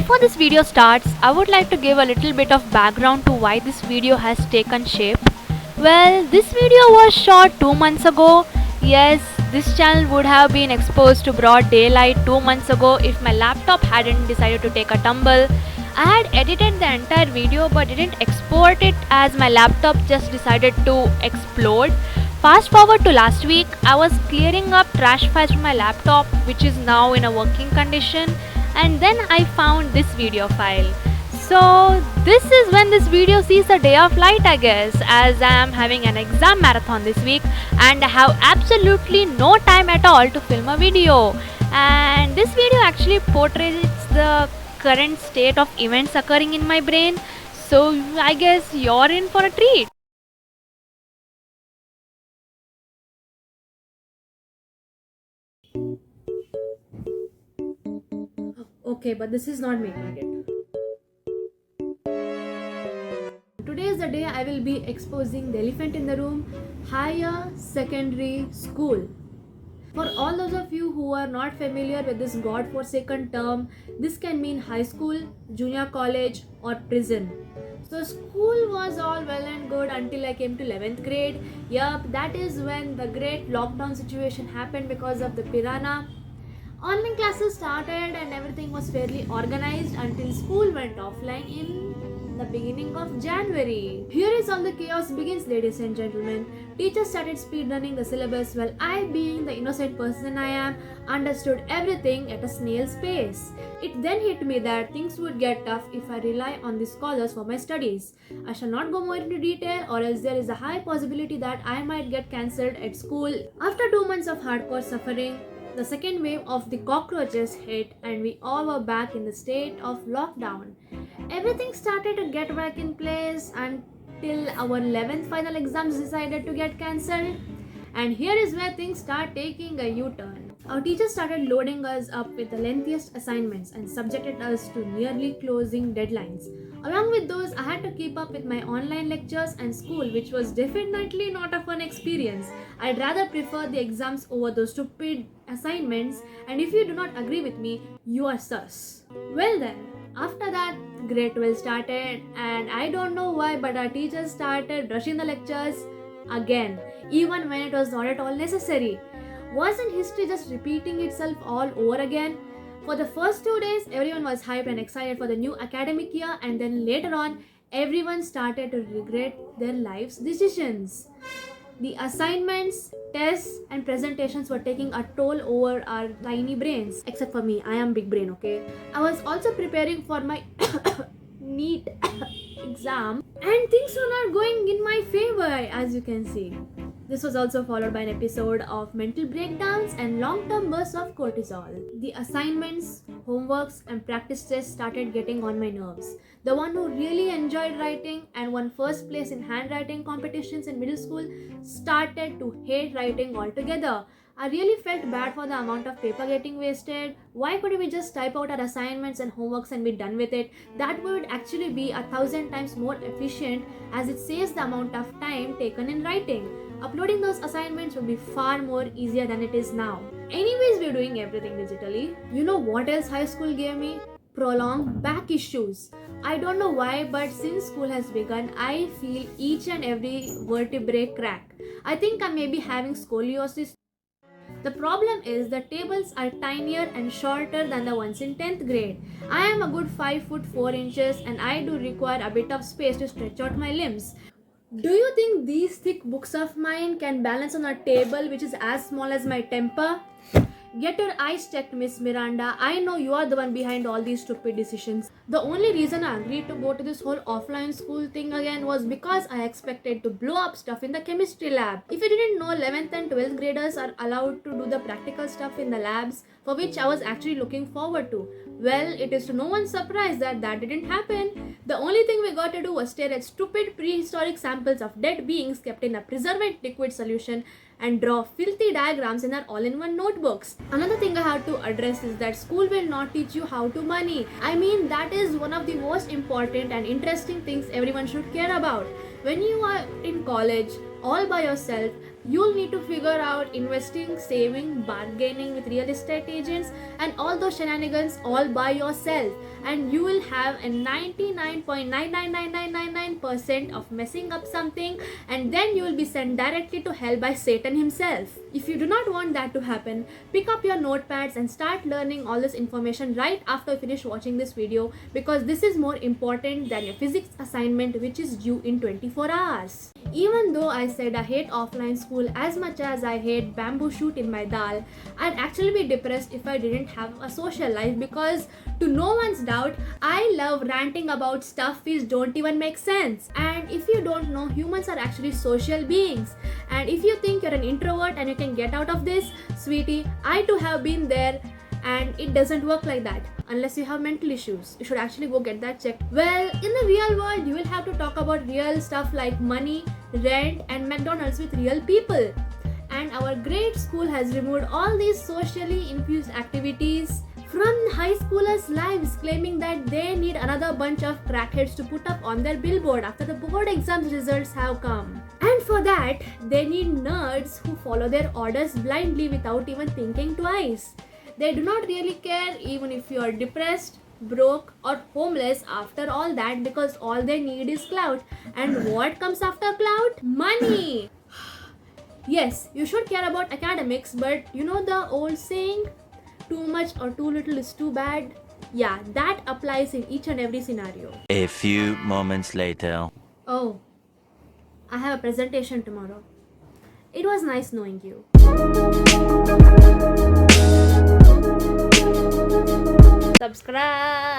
Before this video starts, I would like to give a little bit of background to why this video has taken shape. Well, this video was shot 2 months ago. Yes, this channel would have been exposed to broad daylight 2 months ago if my laptop hadn't decided to take a tumble. I had edited the entire video but didn't export it as my laptop just decided to explode. Fast forward to last week, I was clearing up trash files from my laptop, which is now in a working condition, and then I found this video file. So this is when this video sees the day of light, I guess, as I am having an exam marathon this week and I have absolutely no time at all to film a video. And this video actually portrays the current state of events occurring in my brain. So I guess you're in for a treat. Okay, but this is not making it. Today is the day I will be exposing the elephant in the room, higher secondary school. For all those of you who are not familiar with this god-forsaken term, this can mean high school, junior college or prison. So school was all well and good until I came to 11th grade. Yup, that is when the great lockdown situation happened because of the piranha. Online classes started and everything was fairly organized until school went offline in the beginning of January. Here is how the chaos begins, ladies and gentlemen. Teachers started speedrunning the syllabus while I, being the innocent person I am, understood everything at a snail's pace. It then hit me that things would get tough if I rely on the scholars for my studies. I shall not go more into detail or else there is a high possibility that I might get cancelled at school. After 2 months of hardcore suffering, the second wave of the cockroaches hit and we all were back in the state of lockdown. Everything started to get back in place until our 11th final exams decided to get cancelled. And here is where things start taking a U-turn. Our teachers started loading us up with the lengthiest assignments and subjected us to nearly closing deadlines. Along with those, I had to keep up with my online lectures and school, which was definitely not a fun experience. I'd rather prefer the exams over those stupid assignments, and if you do not agree with me, you are sus. Well then, after that, grade 12 started, and I don't know why, but our teachers started rushing the lectures again, even when it was not at all necessary. Wasn't history just repeating itself all over again? For the first 2 days, everyone was hyped and excited for the new academic year, and then later on, everyone started to regret their life's decisions. The assignments, tests, and presentations were taking a toll over our tiny brains. Except for me, I am big brain, okay? I was also preparing for my NEET exam, and things were not going in my favor, as you can see. This was also followed by an episode of mental breakdowns and long-term bursts of cortisol. The assignments, homeworks, and practice tests started getting on my nerves. The one who really enjoyed writing and won first place in handwriting competitions in middle school started to hate writing altogether. I really felt bad for the amount of paper getting wasted. Why couldn't we just type out our assignments and homeworks and be done with it? That would actually be 1,000 times more efficient as it saves the amount of time taken in writing. Uploading those assignments would be far more easier than it is now. Anyways, we're doing everything digitally. You know what else high school gave me? Prolonged back issues. I don't know why, but since school has begun, I feel each and every vertebrae crack. I think I may be having scoliosis. The problem is the tables are tinier and shorter than the ones in 10th grade. I am a good 5 foot 4 inches and I do require a bit of space to stretch out my limbs. Do you think these thick books of mine can balance on a table which is as small as my temper? Get your eyes checked, Miss Miranda. I know you are the one behind all these stupid decisions. The only reason I agreed to go to this whole offline school thing again was because I expected to blow up stuff in the chemistry lab. If you didn't know, 11th and 12th graders are allowed to do the practical stuff in the labs, for which I was actually looking forward to. Well, it is to no one's surprise that that didn't happen. The only thing we got to do was stare at stupid prehistoric samples of dead beings kept in a preservative liquid solution and draw filthy diagrams in our all-in-one notebooks. Another thing I have to address is that school will not teach you how to money. I mean, that is one of the most important and interesting things everyone should care about. When you are in college, all by yourself, You'll need to figure out investing, saving, bargaining with real estate agents, and all those shenanigans all by yourself. And you will have a 99.99999% of messing up something, and then you will be sent directly to hell by Satan himself. If you do not want that to happen, pick up your notepads and start learning all this information right after you finish watching this video, because this is more important than your physics assignment, which is due in 24 hours. Even though I said I hate offline school as much as I hate bamboo shoot in my dal, I'd actually be depressed if I didn't have a social life, because to no one's doubt, I love ranting about stuff which don't even make sense. And if you don't know, humans are actually social beings. And if you think you're an introvert and you can get out of this, sweetie, I too have been there, and it doesn't work like that unless you have mental issues. You should actually go get that checked. Well, in the real world, you will have to talk about real stuff like money, rent, and McDonald's with real people. And our great school has removed all these socially infused activities from high schoolers' lives, claiming that they need another bunch of crackheads to put up on their billboard after the board exams results have come. And for that, they need nerds who follow their orders blindly without even thinking twice. They do not really care even if you are depressed, broke, or homeless after all that, because all they need is clout. And what comes after clout? Money! Yes, you should care about academics, but you know the old saying, too much or too little is too bad? Yeah, that applies in each and every scenario. A few moments later. Oh, I have a presentation tomorrow. It was nice knowing you. Subscribe.